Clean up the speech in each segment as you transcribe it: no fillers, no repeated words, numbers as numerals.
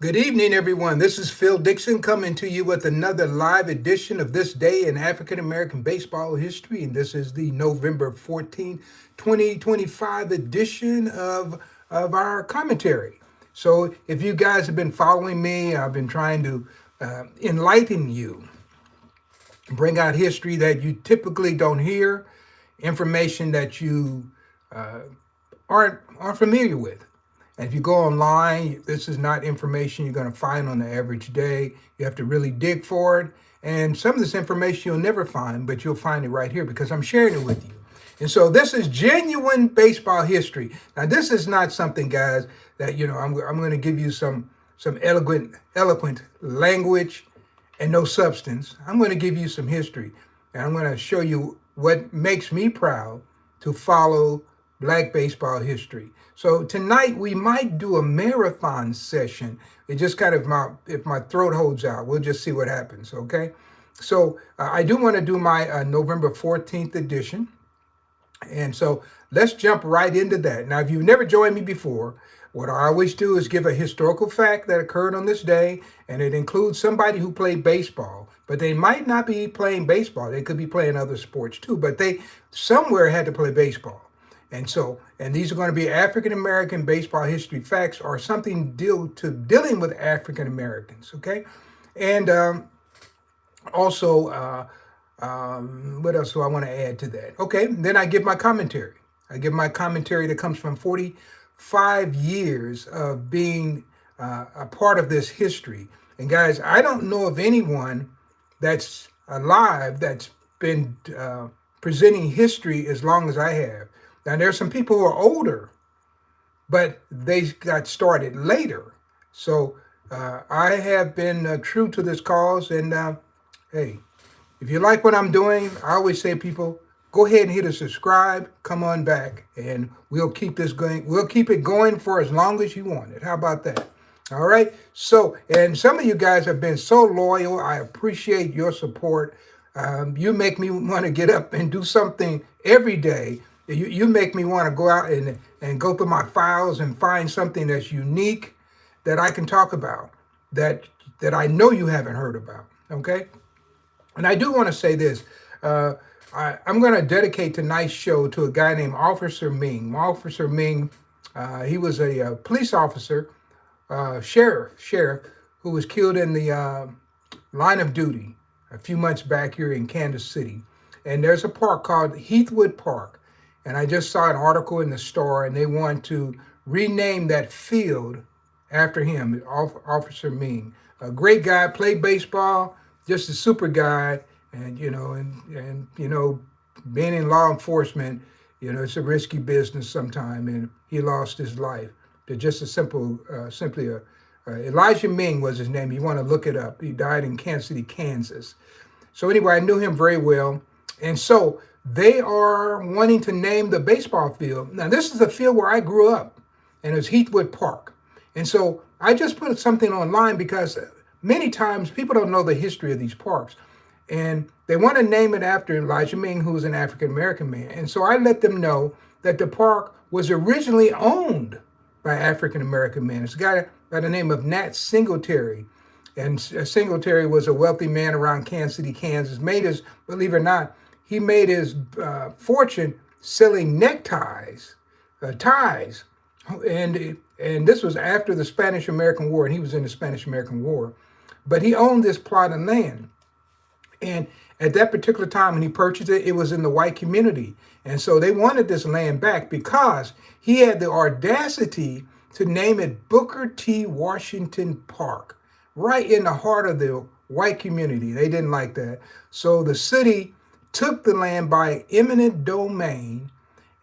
Good evening, everyone. This is Phil Dixon coming to you with another live edition of This Day in African American Baseball History. And this is the November 14, 2025 edition of our commentary. So, if you guys have been following me, I've been trying to enlighten you, bring out history that you typically don't hear, information that you aren't familiar with. And if you go online, this is not information you're going to find on the average day. You have to really dig for it. And some of this information you'll never find, but you'll find it right here because I'm sharing it with you. And so this is genuine baseball history. Now, this is not something, guys, that I'm going to give you some eloquent language and no substance. I'm going to give you some history, and I'm going to show you what makes me proud to follow Black baseball history. So tonight we might do a marathon session. It just kind of if my throat holds out, we'll just see what happens. Okay. So I do want to do my November 14th edition. And so let's jump right into that. Now, if you've never joined me before, what I always do is give a historical fact that occurred on this day, and it includes somebody who played baseball. But they might not be playing baseball. They could be playing other sports too, but they somewhere had to play baseball. And these are going to be African American baseball history facts or something dealing with African Americans, okay? And also, what else do I want to add to that? Okay, then I give my commentary. I give my commentary that comes from 45 years of being a part of this history. And guys, I don't know of anyone that's alive that's been presenting history as long as I have. Now, there's some people who are older, but they got started later. So I have been true to this cause. And hey, if you like what I'm doing, I always say, people, go ahead and hit a subscribe. Come on back, and we'll keep this going. We'll keep it going for as long as you want it. How about that? All right. So, and some of you guys have been so loyal. I appreciate your support. You make me want to get up and do something every day. You make me want to go out and go through my files and find something that's unique that I can talk about, that I know you haven't heard about. Okay. And I do want to say this. I'm going to dedicate tonight's show to a guy named Officer Ming. Officer Ming, he was a police officer, sheriff, who was killed in the line of duty a few months back here in Kansas City. And there's a park called Heathwood Park. And I just saw an article in the Star, and they want to rename that field after him, Officer Ming. A great guy, played baseball, just a super guy. And being in law enforcement, it's a risky business sometime, and he lost his life to just a simply Elijah Ming was his name. You want to look it up. He died in Kansas City, Kansas. So anyway, I knew him very well, and so they are wanting to name the baseball field. Now, this is the field where I grew up, and it's Heathwood Park. And so I just put something online because many times people don't know the history of these parks. And they want to name it after Elijah Ming, who was an African-American man. And so I let them know that the park was originally owned by African-American men. It's a guy by the name of Nat Singletary. And Singletary was a wealthy man around Kansas City, Kansas. Believe it or not, he made his fortune selling neckties, ties. And this was after the Spanish-American War, and he was in the Spanish-American War. But he owned this plot of land. And at that particular time when he purchased it, it was in the white community. And so they wanted this land back because he had the audacity to name it Booker T. Washington Park, right in the heart of the white community. They didn't like that. So the city took the land by eminent domain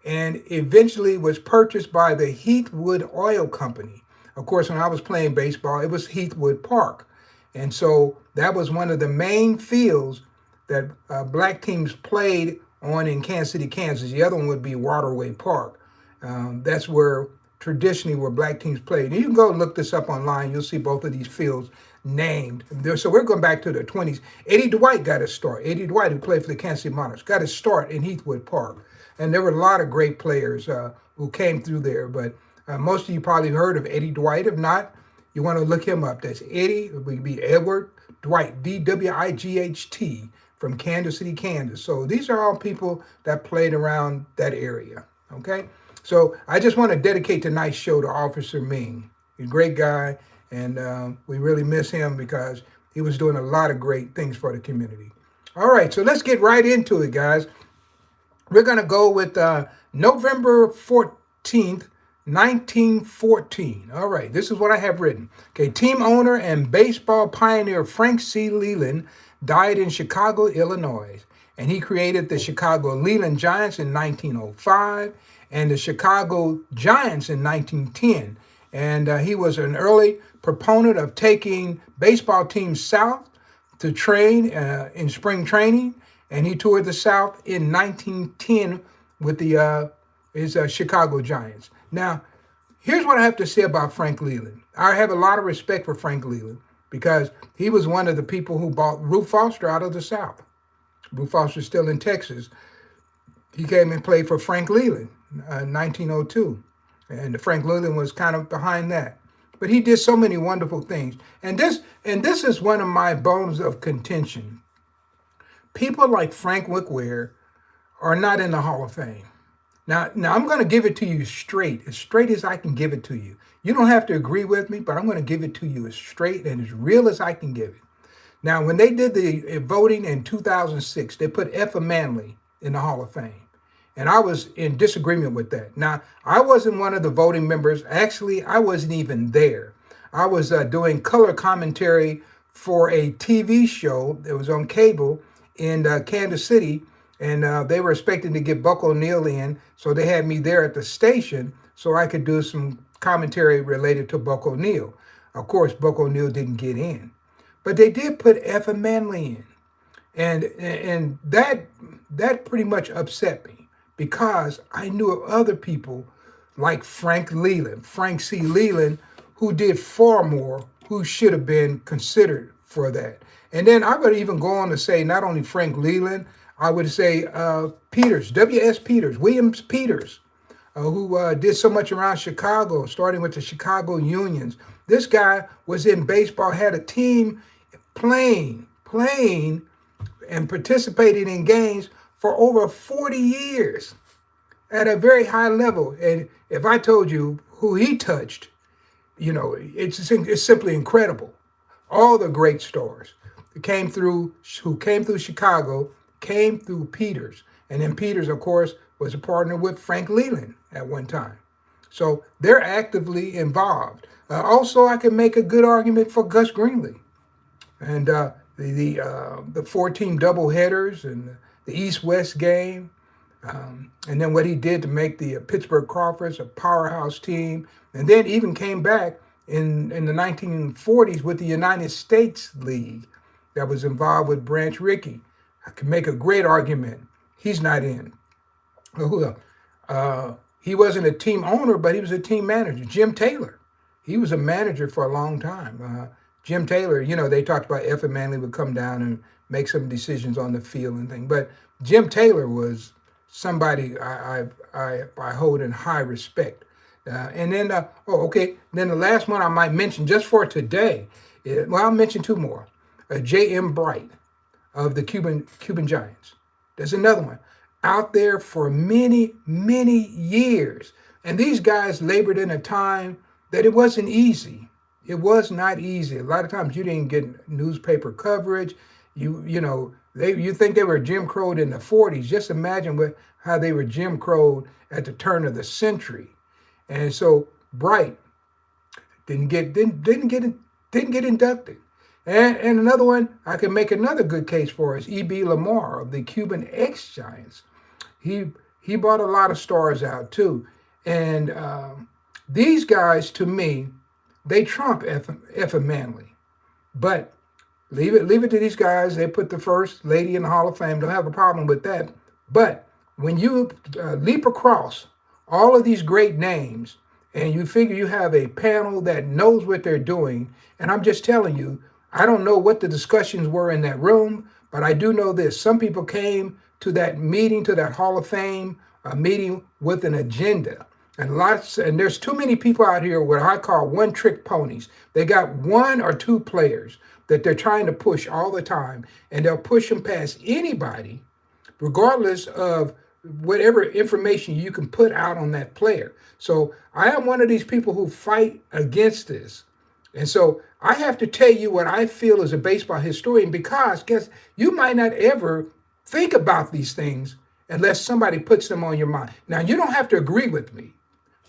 and eventually was purchased by the Heathwood Oil Company. Of course, when I was playing baseball, it was Heathwood Park. And so that was one of the main fields that black teams played on in Kansas City, Kansas. The other one would be Waterway Park. That's where black teams played. And you can go look this up online. You'll see both of these fields named. So we're going back to the 20s. Eddie Dwight got his start. Eddie Dwight, who played for the Kansas City Monarchs, got his start in Heathwood Park. And there were a lot of great players who came through there. But most of you probably heard of Eddie Dwight. If not, You want to look him up. That's Eddie. It would be Edward Dwight, Dwight, from Kansas City, Kansas. So these are all people that played around that area. Okay. So I just want to dedicate tonight's show to Officer Ming. He's a great guy, and we really miss him because he was doing a lot of great things for the community. All right, so let's get right into it, guys. We're going to go with November 14th, 1914. All right, this is what I have written. Okay, team owner and baseball pioneer Frank C. Leland died in Chicago, Illinois, and he created the Chicago Leland Giants in 1905 and the Chicago Giants in 1910. And he was an early proponent of taking baseball teams south to train in spring training, and he toured the South in 1910 with his Chicago Giants. Now, here's what I have to say about Frank Leland. I have a lot of respect for Frank Leland because he was one of the people who bought Rube Foster out of the South. Rube Foster's still in Texas. He came and played for Frank Leland in 1902, and Frank Leland was kind of behind that. But he did so many wonderful things. And this is one of my bones of contention. People like Frank Wickware are not in the Hall of Fame. Now I'm going to give it to you straight as I can give it to you. You don't have to agree with me, but I'm going to give it to you as straight and as real as I can give it. Now, when they did the voting in 2006, they put Effa Manley in the Hall of Fame. And I was in disagreement with that. Now, I wasn't one of the voting members. Actually, I wasn't even there. I was doing color commentary for a TV show that was on cable in Kansas City. And they were expecting to get Buck O'Neill in. So they had me there at the station so I could do some commentary related to Buck O'Neill. Of course, Buck O'Neill didn't get in. But they did put Effa Manley in. And that pretty much upset me, because I knew of other people like Frank C. Leland, who did far more, who should have been considered for that. And then I would even go on to say not only Frank Leland, I would say Peters, Williams Peters, who did so much around Chicago, starting with the Chicago Unions. This guy was in baseball, had a team playing and participating in games for over 40 years at a very high level. And if I told you who he touched, it's simply incredible. All the great stars who came through Chicago came through Peters. And then Peters, of course, was a partner with Frank Leland at one time. So they're actively involved. Also, I can make a good argument for Gus Greenlee and the 4-team doubleheaders and the East-West game, and then what he did to make the Pittsburgh Crawfords a powerhouse team, and then even came back in the 1940s with the United States League that was involved with Branch Rickey. I can make a great argument. He's not in. He wasn't a team owner, but he was a team manager. Jim Taylor. He was a manager for a long time. Jim Taylor, they talked about Effa Manley would come down and make some decisions on the field and things. But Jim Taylor was somebody I hold in high respect. And then, then the last one I might mention just for today, I'll mention two more. J.M. Bright of the Cuban Giants. There's another one out there for many, many years. And these guys labored in a time that it wasn't easy. It was not easy. A lot of times you didn't get newspaper coverage. You think they were Jim Crowed in the 40s. Just imagine how they were Jim Crowed at the turn of the century. And so Bright didn't get inducted. And another one, I can make another good case for is E.B. Lamar of the Cuban ex-Giants. He brought a lot of stars out too. And these guys, to me, they trump Effa Manley. But leave it to these guys. They put the first lady in the Hall of Fame. Don't have a problem with that. But when you leap across all of these great names and you figure you have a panel that knows what they're doing, and I'm just telling you, I don't know what the discussions were in that room, but I do know this. Some people came to that meeting, to that Hall of Fame meeting with an agenda. And there's too many people out here what I call one-trick ponies. They got one or two players that they're trying to push all the time, and they'll push them past anybody, regardless of whatever information you can put out on that player. So I am one of these people who fight against this. And so I have to tell you what I feel as a baseball historian, because guess you might not ever think about these things unless somebody puts them on your mind. Now, you don't have to agree with me.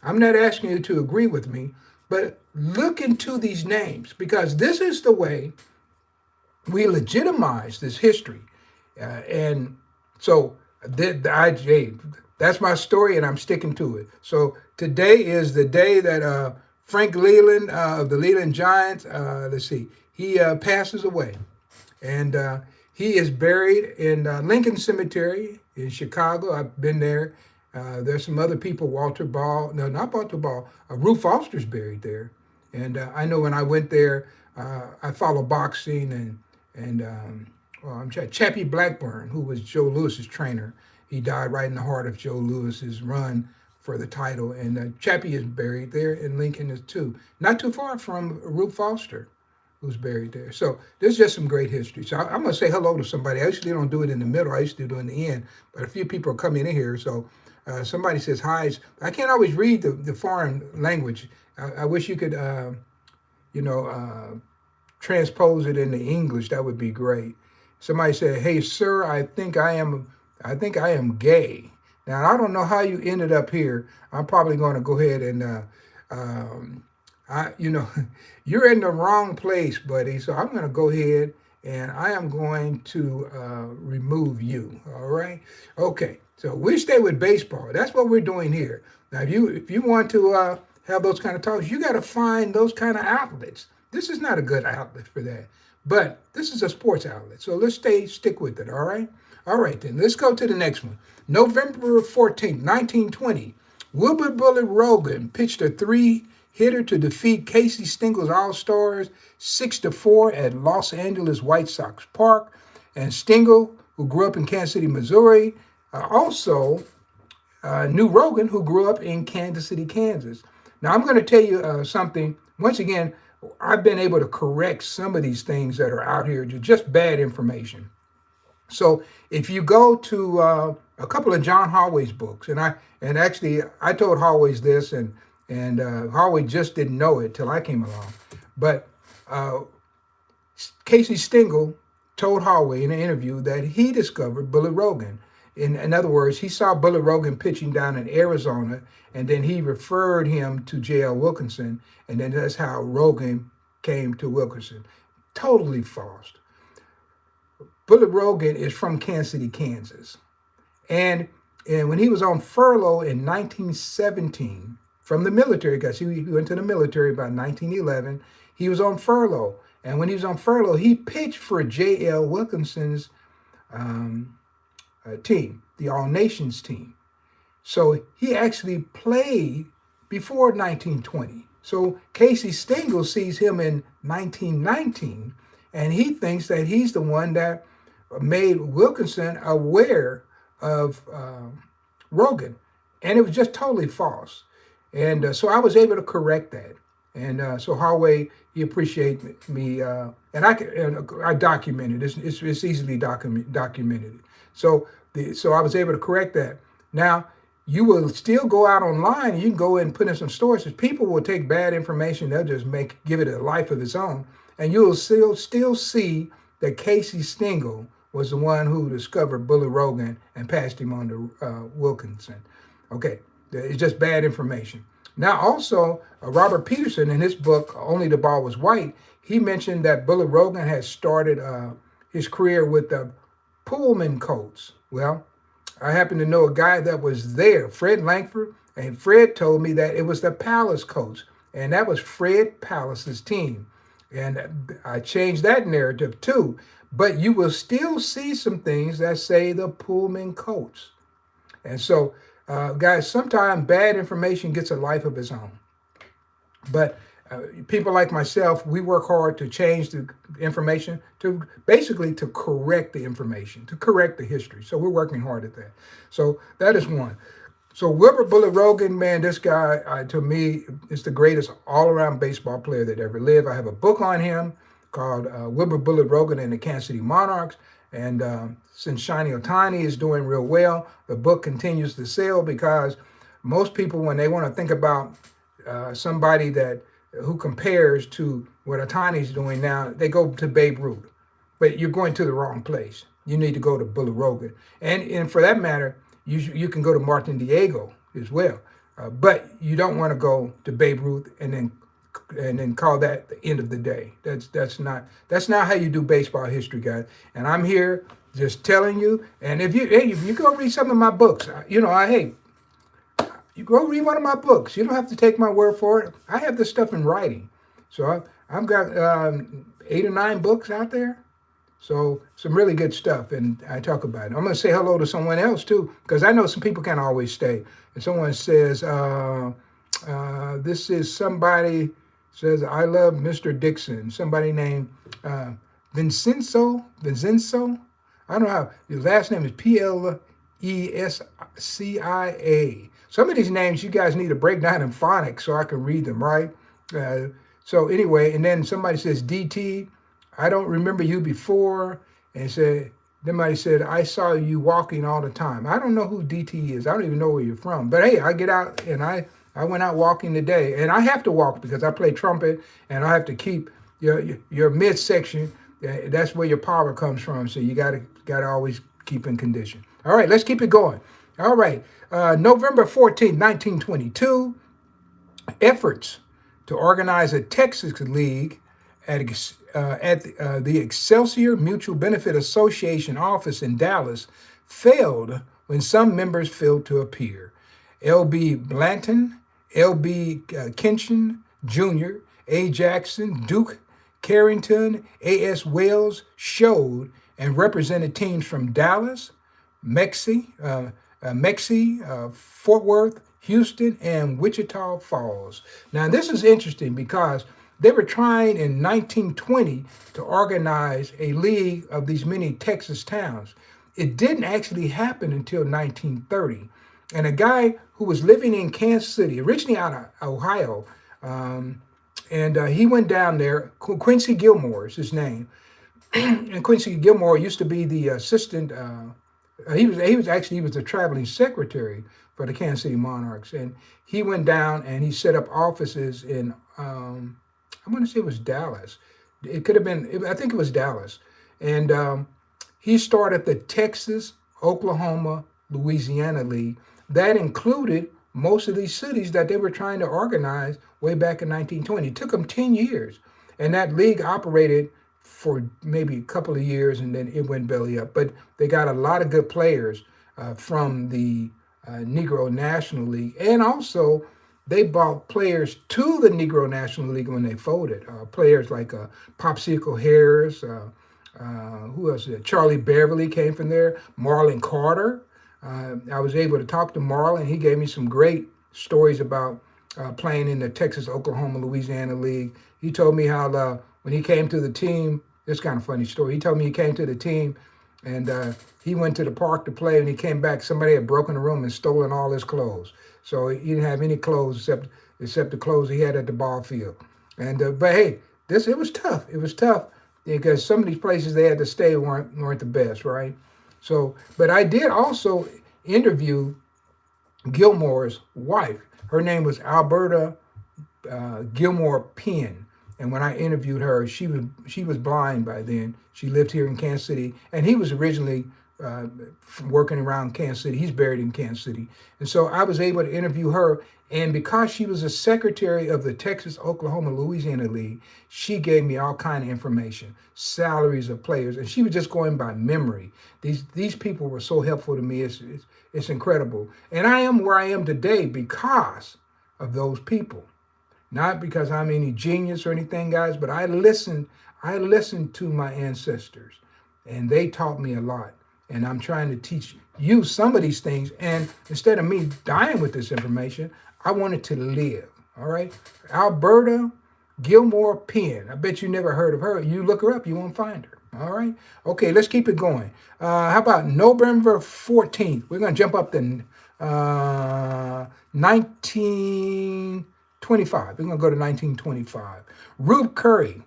I'm not asking you to agree with me, but look into these names, because this is the way we legitimize this history. And so that's my story, and I'm sticking to it. So today is the day that Frank Leland of the Leland Giants, let's see, he passes away. And he is buried in Lincoln Cemetery in Chicago. I've been there. There's some other people, Walter Ball, no, not Walter Ball, Rube Foster's buried there. And I know when I went there, I follow boxing, and Chappie Blackburn, who was Joe Lewis's trainer. He died right in the heart of Joe Lewis's run for the title. And Chappie is buried there, and Lincoln is too. Not too far from Rube Foster, who's buried there. So there's just some great history. So I'm going to say hello to somebody. I usually don't do it in the middle. I used to do it in the end. But a few people are coming in here. So somebody says hi. I can't always read the foreign language. I wish you could, transpose it into English. That would be great. Somebody said, "Hey, sir, I think I am gay." Now, I don't know how you ended up here. I'm probably going to go ahead and, you're in the wrong place, buddy. So I'm going to go ahead and I am going to remove you. All right. Okay. So we stay with baseball. That's what we're doing here. Now, if you want to have those kind of talks, you got to find those kind of outlets. This is not a good outlet for that, but this is a sports outlet. So let's stick with it. All right. All right, then let's go to the next one. November 14th, 1920, Wilbur Bullet Rogan pitched a three-hitter to defeat Casey Stengel's All-Stars 6-4 at Los Angeles White Sox Park. And Stengel, who grew up in Kansas City, Missouri, also knew Rogan, who grew up in Kansas City, Kansas. Now, I'm going to tell you something. Once again, I've been able to correct some of these things that are out here, just bad information. So if you go to a couple of John Hallway's books, and actually I told Hallway's this, and Hallway just didn't know it till I came along. But Casey Stengel told Hallway in an interview that he discovered Bullet Rogan. In other words, he saw Bullet Rogan pitching down in Arizona, and then he referred him to J.L. Wilkinson, and then that's how Rogan came to Wilkinson. Totally false. Bullet Rogan is from Kansas City, Kansas. And when he was on furlough in 1917 from the military, because he went to the military by 1911, he was on furlough. And when he was on furlough, he pitched for J.L. Wilkinson's team, the All Nations team. So he actually played before 1920. So Casey Stengel sees him in 1919, and he thinks that he's the one that made Wilkinson aware of Rogan. And it was just totally false. And so I was able to correct that. And so Hallway, he appreciated me. And I documented it. It's easily documented. So I was able to correct that. Now, you will still go out online, and you can go in and put in some sources. People will take bad information. They'll just give it a life of its own. And you'll still see that Casey Stengel was the one who discovered Bullet Rogan and passed him on to Wilkinson. Okay, it's just bad information. Now also, Robert Peterson, in his book, Only the Ball Was White, he mentioned that Bullet Rogan had started his career with the Pullman coats. Well, I happen to know a guy that was there, Fred Langford, and Fred told me that it was the Palace coats, and that was Fred Palace's team. And I changed that narrative too. But you will still see some things that say the Pullman coats. And so, guys, sometimes bad information gets a life of its own. But people like myself, we work hard to change the information, to correct the information, to correct the history. So we're working hard at that. So that is one. So Wilbur Bullet Rogan, man, this guy, to me, is the greatest all-around baseball player that ever lived. I have a book on him called Wilbur Bullet Rogan and the Kansas City Monarchs. And since Shiny Otani is doing real well, the book continues to sell because most people, when they want to think about somebody who compares to what Otani's doing now, they go to Babe Ruth. But you're going to the wrong place. You need to go to Bullet Rogan. And for that matter, you can go to Martin Diego as well. But you don't want to go to Babe Ruth and then call that the end of the day. That's not how you do baseball history, guys. And I'm here just telling you. And if you go read some of my books, you go read one of my books. You don't have to take my word for it. I have this stuff in writing. So I've got 8 or 9 books out there. So some really good stuff, and I talk about it. I'm going to say hello to someone else, too, because I know some people can't always stay. And someone says, this is somebody says, I love Mr. Dixon. Somebody named Vincenzo. I don't know how. His last name is Plescia. Some of these names you guys need to break down in phonics so I can read them, right? So anyway, and then somebody says, DT, I don't remember you before. And somebody said, I saw you walking all the time. I don't know who DT is. I don't even know where you're from. But hey, I get out and I went out walking today. And I have to walk because I play trumpet and I have to keep your midsection. That's where your power comes from. So you gotta always keep in condition. All right, let's keep it going. All right, November 14, 1922, efforts to organize a Texas League at the Excelsior Mutual Benefit Association office in Dallas failed when some members failed to appear. L.B. Blanton, L.B. Kinchin Jr., A. Jackson, Duke Carrington, A.S. Wells showed and represented teams from Dallas, Mexi, Fort Worth, Houston, and Wichita Falls. Now, this is interesting because they were trying in 1920 to organize a league of these many Texas towns. It didn't actually happen until 1930. And a guy who was living in Kansas City, originally out of Ohio, and he went down there. Quincy Gilmore is his name. And Quincy Gilmore used to be the assistant. He was the traveling secretary for the Kansas City Monarchs. And he went down and he set up offices in, I want to say it was Dallas. It could have been, I think it was Dallas. And he started the Texas, Oklahoma, Louisiana League. That included most of these cities that they were trying to organize way back in 1920. It took them 10 years. And that league operated for maybe a couple of years and then it went belly up. But they got a lot of good players from the Negro National League. And also, they brought players to the Negro National League when they folded. Players like Popsicle Harris, who else? Charlie Beverly came from there. Marlon Carter. I was able to talk to Marlon. He gave me some great stories about playing in the Texas, Oklahoma, Louisiana League. He told me how when he came to the team, this kind of funny story. He told me he came to the team and he went to the park to play and he came back. Somebody had broken the room and stolen all his clothes. So he didn't have any clothes except the clothes he had at the ball field. And but hey, it was tough. It was tough because some of these places they had to stay weren't the best, right? So, but I did also interview Gilmore's wife. Her name was Alberta Gilmore Penn. And when I interviewed her, she was blind by then. She lived here in Kansas City, and he was originally working around Kansas City. He's buried in Kansas City. And so I was able to interview her. And because she was a secretary of the Texas, Oklahoma, Louisiana League, she gave me all kind of information, salaries of players. And she was just going by memory. These people were so helpful to me. It's incredible. And I am where I am today because of those people. Not because I'm any genius or anything, guys, but I listened to my ancestors. And they taught me a lot. And I'm trying to teach you some of these things. And instead of me dying with this information, I wanted to live. All right. Alberta Gilmore Penn. I bet you never heard of her. You look her up, you won't find her. All right. Okay, let's keep it going. How about November 14th? We're going to jump up to 1925. We're going to go to 1925. Rube Curry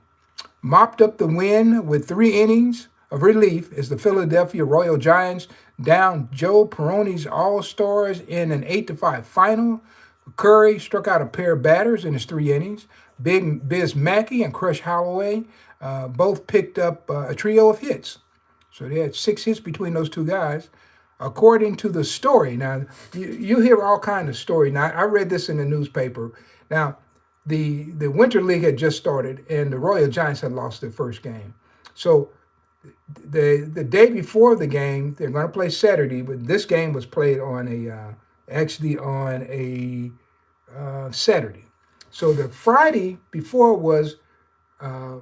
mopped up the win with 3 innings of relief as the Philadelphia Royal Giants downed Joe Peroni's All-Stars in an 8-5 final. Curry struck out a pair of batters in his 3 innings. Big Biz Mackey and Crush Holloway both picked up a trio of hits. So they had 6 hits between those two guys. According to the story, now you hear all kinds of stories. Now I read this in the newspaper. Now the Winter League had just started, and the Royal Giants had lost their first game. So the day before the game, they're going to play Saturday, but this game was played on a Saturday. So the Friday before was the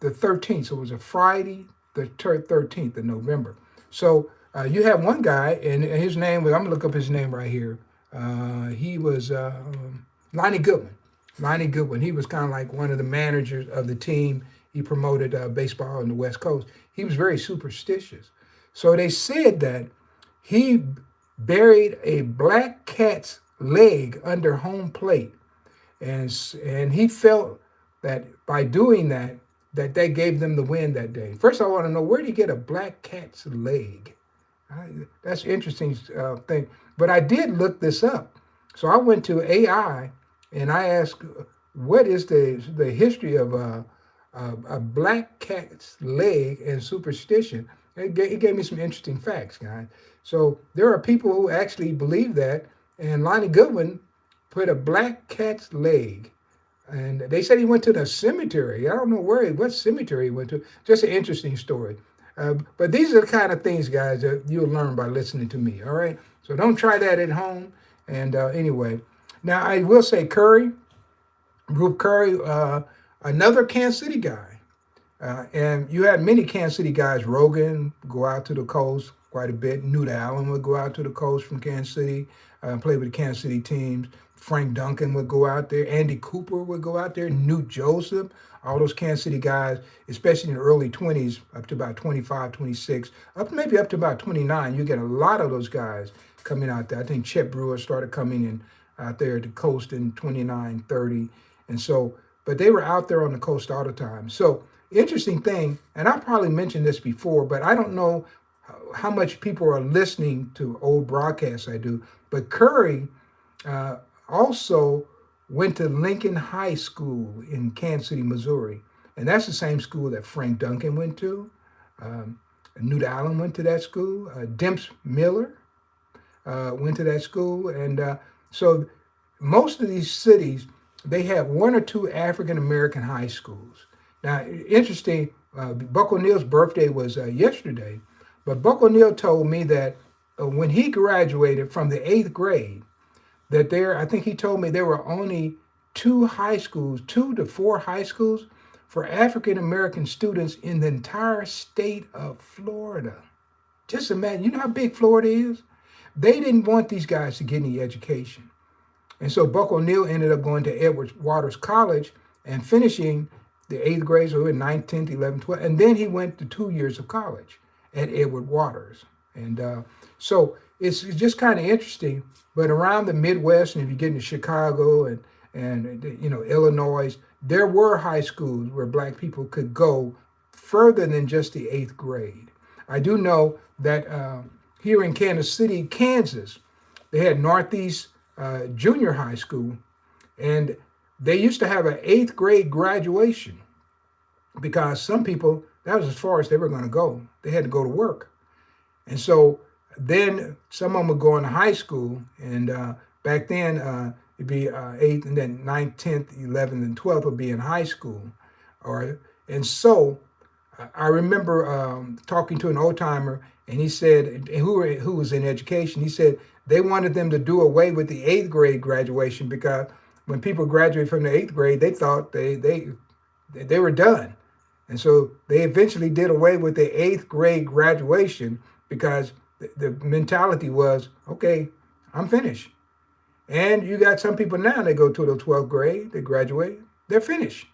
13th. So it was a Friday, the 13th of November. So you have one guy, and his name was, I'm going to look up his name right here. He was Lonnie Goodwin. Lonnie Goodwin. He was kind of like one of the managers of the team. He promoted baseball on the West Coast. He was very superstitious. So they said that he buried a black cat's leg under home plate. And he felt that by doing that, they gave them the win that day. First, I want to know, where did he get a black cat's leg? That's an interesting thing. But I did look this up. So I went to AI and I asked, what is the history of a black cat's leg and superstition? It gave me some interesting facts, guys. So there are people who actually believe that, and Lonnie Goodwin put a black cat's leg. And they said he went to the cemetery. I don't know what cemetery he went to. Just an interesting story. But these are the kind of things, guys, that you'll learn by listening to me, all right? So don't try that at home. And anyway, now I will say Rube Curry, another Kansas City guy. And you had many Kansas City guys. Rogan go out to the coast quite a bit. Newt Allen would go out to the coast from Kansas City, play with the Kansas City teams. Frank Duncan would go out there. Andy Cooper would go out there. Newt Joseph, all those Kansas City guys, especially in the early 20s, up to about 25, 26, maybe up to about 29. You get a lot of those guys coming out there. I think Chet Brewer started coming in out there at the coast in 29, 30. And so, but they were out there on the coast all the time. So, interesting thing, and I probably mentioned this before, but I don't know how much people are listening to old broadcasts I do, but Curry also went to Lincoln High School in Kansas City, Missouri. And that's the same school that Frank Duncan went to. Newt Allen went to that school. Demps Miller went to that school. And so most of these cities, they have one or two African-American high schools. Now, interesting, Buck O'Neill's birthday was yesterday, but Buck O'Neill told me that when he graduated from the 8th grade, that I think he told me there were only 2 to 4 high schools for African-American students in the entire state of Florida. Just imagine, you know how big Florida is? They didn't want these guys to get any education. And so Buck O'Neill ended up going to Edward Waters College and finishing the 8th grade, so in 9th, 10th, 11th, 12th, and then he went to 2 years of college at Edward Waters. And so it's just kind of interesting. But around the Midwest, and if you get into Chicago and Illinois, there were high schools where black people could go further than just the 8th grade. I do know that here in Kansas City, Kansas, they had Northeast Junior High School, and they used to have an 8th grade graduation because some people, that was as far as they were going to go. They had to go to work. And so then some of them would go into high school, and back then it'd be 8th, and then 9th, 10th, 11th, and 12th would be in high school. And so I remember talking to an old timer, and he said, who was in education, he said they wanted them to do away with the 8th grade graduation because when people graduate from the 8th grade, they thought they were done. And so they eventually did away with the 8th grade graduation because the mentality was, okay, I'm finished. And you got some people now, they go to the 12th grade, they graduate, they're finished.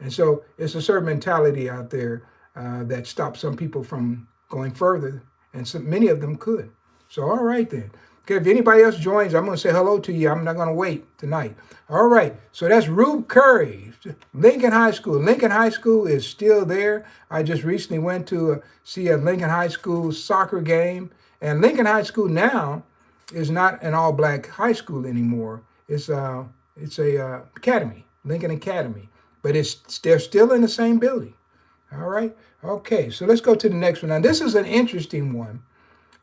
And so it's a certain mentality out there that stops some people from going further, and many of them could. So, all right then. Okay, if anybody else joins, I'm going to say hello to you. I'm not going to wait tonight. All right, so that's Rube Curry, Lincoln High School. Lincoln High School is still there. I just recently went to see a Lincoln High School soccer game. And Lincoln High School now is not an all-black high school anymore. It's a academy, Lincoln Academy. But they're still in the same building. All right. Okay, so let's go to the next one. Now, this is an interesting one,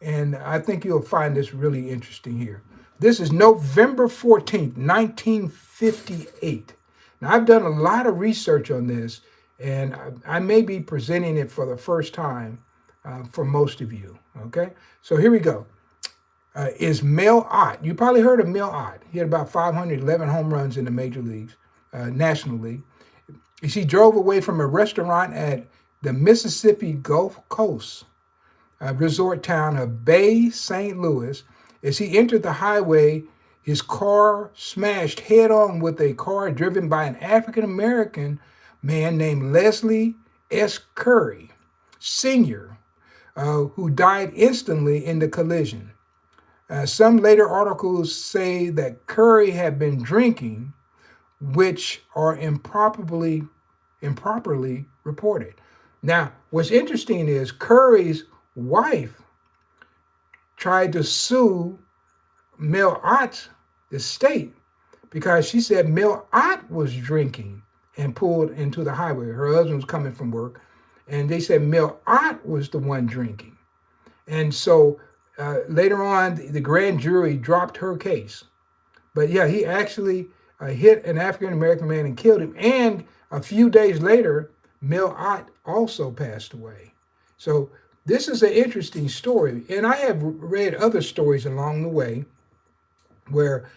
and I think you'll find this really interesting here. This is November 14th, 1958. Now, I've done a lot of research on this, and I may be presenting it for the first time for most of you. Okay, so here we go. Is Mel Ott. You probably heard of Mel Ott. He had about 511 home runs in the major leagues, National League. He drove away from a restaurant at the Mississippi Gulf Coast resort town of Bay St. Louis. As he entered the highway, his car smashed head-on with a car driven by an African-American man named Leslie S. Curry, Sr., who died instantly in the collision. Some later articles say that Curry had been drinking, which are improperly reported. Now, what's interesting is Curry's wife tried to sue Mel Ott's estate because she said Mel Ott was drinking and pulled into the highway. Her husband was coming from work, and they said Mel Ott was the one drinking. And so later on, the grand jury dropped her case. But yeah, he actually hit an African-American man and killed him. And a few days later, Mel Ott also passed away. So this is an interesting story. And I have read other stories along the way where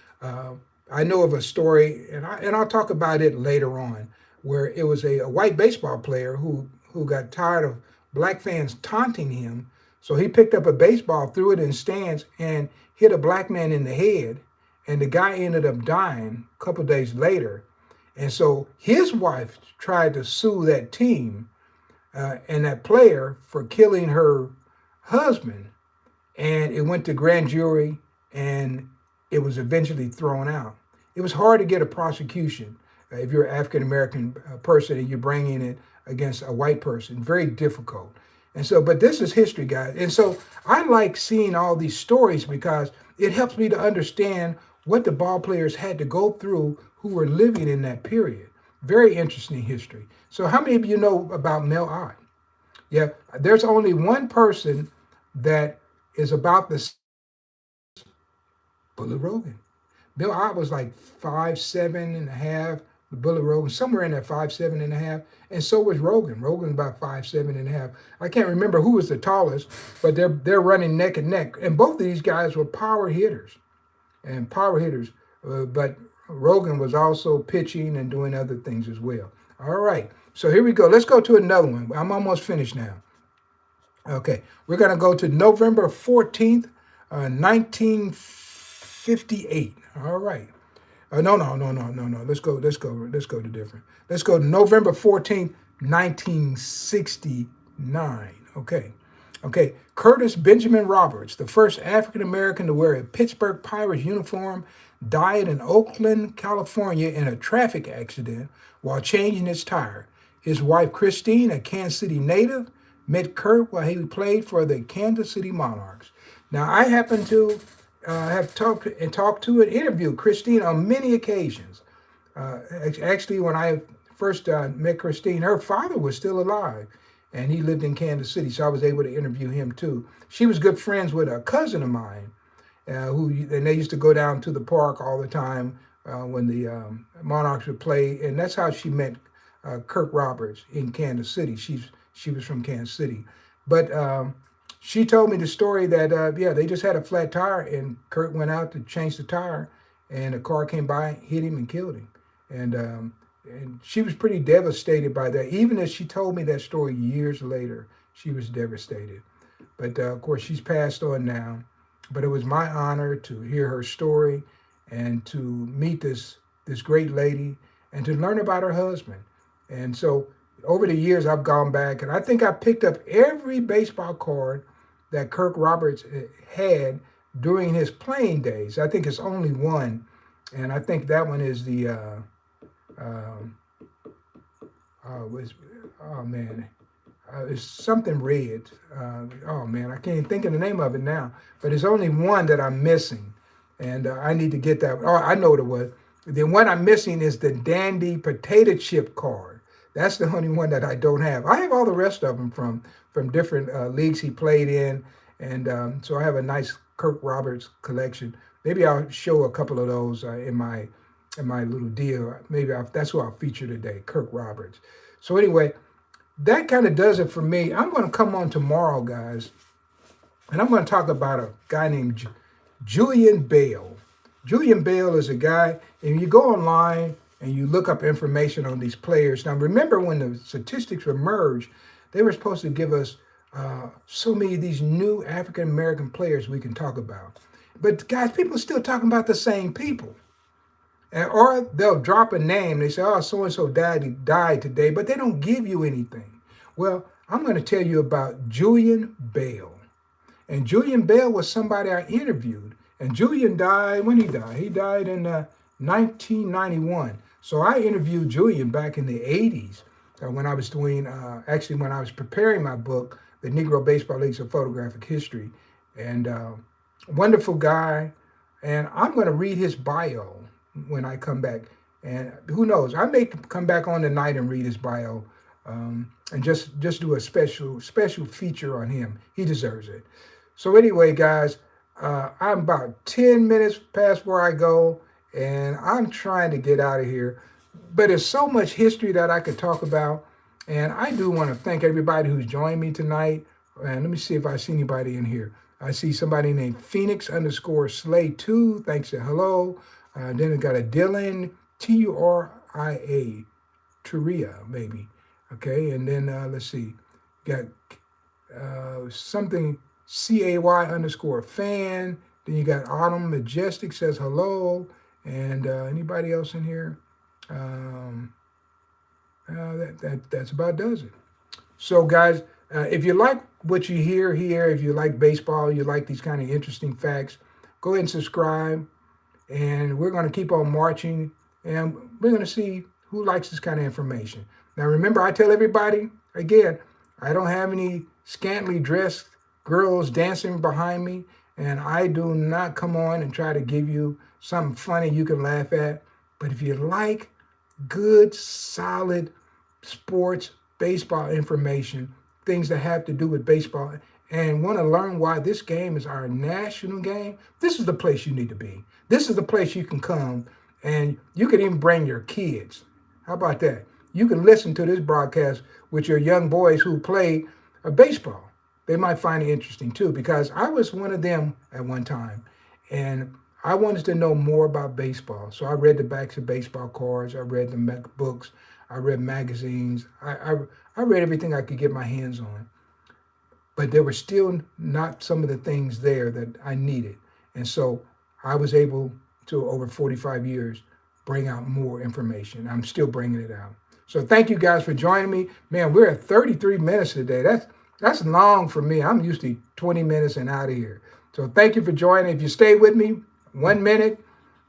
I know of a story, and I'll talk about it later on, where it was a white baseball player who got tired of black fans taunting him. So he picked up a baseball, threw it in stands, and hit a black man in the head. And the guy ended up dying a couple days later. And so his wife tried to sue that team and that player for killing her husband. And it went to grand jury, and it was eventually thrown out. It was hard to get a prosecution if you're an African-American person and you're bringing it against a white person. Very difficult. And so, but this is history, guys. And so I like seeing all these stories because it helps me to understand what the ball players had to go through who were living in that period. Very interesting history. So how many of you know about Mel Ott? Yeah, there's only one person that is about the Bullet Rogan. Mel Ott was like 5'7.5", the Bullet Rogan, somewhere in that 5'7.5", and so was Rogan. Rogan about 5'7.5". I can't remember who was the tallest, but they're running neck and neck. And both of these guys were power hitters. But Rogan was also pitching and doing other things as well. All right, so here we go. Let's go to another one. I'm almost finished now. Okay, we're going to go to November 14th, 1958. All right. No. Let's go to different. Let's go to November 14th, 1969. Okay. Curtis Benjamin Roberts, the first African-American to wear a Pittsburgh Pirates uniform, died in Oakland, California in a traffic accident while changing his tire. His wife, Christine, a Kansas City native, met Curt while he played for the Kansas City Monarchs. Now, I happen to have talked to and interviewed Christine on many occasions. Actually, when I first met Christine, her father was still alive, and he lived in Kansas City, so I was able to interview him too. She was good friends with a cousin of mine, and they used to go down to the park all the time when the Monarchs would play, and that's how she met Curt Roberts in Kansas City. She was from Kansas City, but she told me the story that they just had a flat tire, and Curt went out to change the tire, and a car came by, hit him, and killed him, and she was pretty devastated by that. Even as she told me that story years later, she was devastated. But of course, she's passed on now. But it was my honor to hear her story and to meet this great lady and to learn about her husband. And so over the years, I've gone back and I think I picked up every baseball card that Kirk Roberts had during his playing days. I think it's only one. And I think that one is the, oh man, it's something red. Oh man, I can't even think of the name of it now. But it's only one that I'm missing. And I need to get that. Oh, I know what it was. The one I'm missing is the Dandy potato chip card. That's the only one that I don't have. I have all the rest of them from different leagues he played in. And so I have a nice Kirk Roberts collection. Maybe I'll show a couple of those in my little deal. Maybe that's who I'll feature today, Kirk Roberts. So anyway, that kind of does it for me. I'm going to come on tomorrow, guys, and I'm going to talk about a guy named Julian Bell. Julian Bell is a guy, and you go online and you look up information on these players. Now, remember when the statistics emerged, they were supposed to give us so many of these new African-American players we can talk about. But guys, people are still talking about the same people. Or they'll drop a name. They say, oh, so-and-so died today, but they don't give you anything. Well, I'm going to tell you about Julian Bell. And Julian Bell was somebody I interviewed. And Julian died, when he died? He died in 1991. So I interviewed Julian back in the 80s when I was doing, actually when I was preparing my book, The Negro Baseball Leagues of Photographic History. And wonderful guy. And I'm going to read his bio when I come back. And who knows, I may come back on tonight and read his bio and just do a special feature on him. He deserves it. So anyway, guys, I'm about 10 minutes past where I go, and I'm trying to get out of here. But there's so much history that I could talk about. And I do want to thank everybody who's joined me tonight. And let me see if I see anybody in here. I see somebody named Phoenix_Slay2. Thanks and hello. Then we got a Dylan, Turia, Turia, maybe. Okay, and then let's see. Got something CAY_fan. Then you got Autumn Majestic says hello. And anybody else in here? That's about does it. So guys, if you like what you hear here, if you like baseball, you like these kind of interesting facts, go ahead and subscribe. And we're going to keep on marching, and we're going to see who likes this kind of information. Now, remember, I tell everybody, again, I don't have any scantily dressed girls dancing behind me, and I do not come on and try to give you something funny you can laugh at. But if you like good, solid sports, baseball information, things that have to do with baseball, and want to learn why this game is our national game, this is the place you need to be. This is the place you can come, and you can even bring your kids. How about that? You can listen to this broadcast with your young boys who play baseball. They might find it interesting too, because I was one of them at one time, and I wanted to know more about baseball. So I read the backs of baseball cards. I read the books. I read magazines. I read everything I could get my hands on. But there were still not some of the things there that I needed. And so I was able to, over 45 years, bring out more information. I'm still bringing it out. So thank you guys for joining me. Man, we're at 33 minutes today. That's long for me. I'm used to 20 minutes and out of here. So thank you for joining. If you stay with me 1 minute,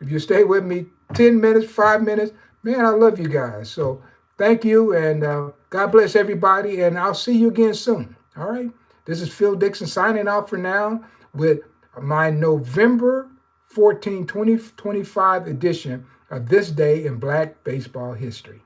if you stay with me 10 minutes, 5 minutes, man, I love you guys. So thank you, and God bless everybody, and I'll see you again soon. All right? This is Phil Dixon signing out for now with my November 14, 2025 edition of This Day in Black Baseball History.